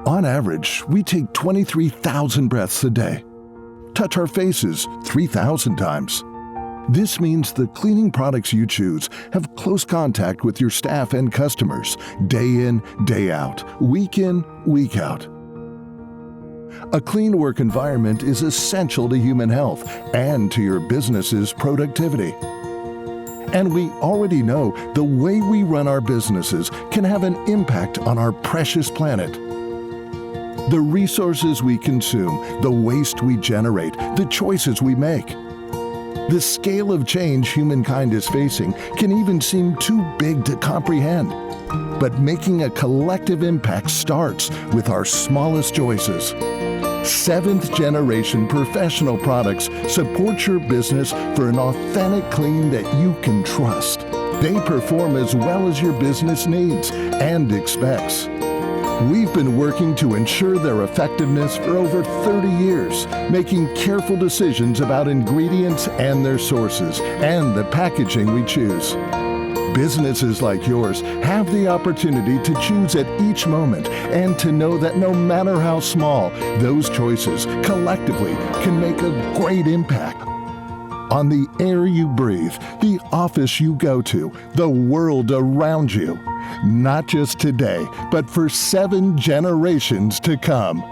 On average, we take 23,000 breaths a day. Touch our faces 3,000 times. This means the cleaning products you choose have close contact with your staff and customers, day in, day out, week in, week out. A clean work environment is essential to human health and to your business's productivity. And we already know the way we run our businesses can have an impact on our precious planet. The resources we consume, the waste we generate, the choices we make. The scale of change humankind is facing can even seem too big to comprehend. But making a collective impact starts with our smallest choices. Seventh-generation professional products support your business for an authentic clean that you can trust. They perform as well as your business needs and expects. We've been working to ensure their effectiveness for over 30 years, making careful decisions about ingredients and their sources, and the packaging we choose. Businesses like yours have the opportunity to choose at each moment and to know that no matter how small, those choices collectively can make a great impact. On the air you breathe, the office you go to, the world around you. Not just today, but for 7 generations to come.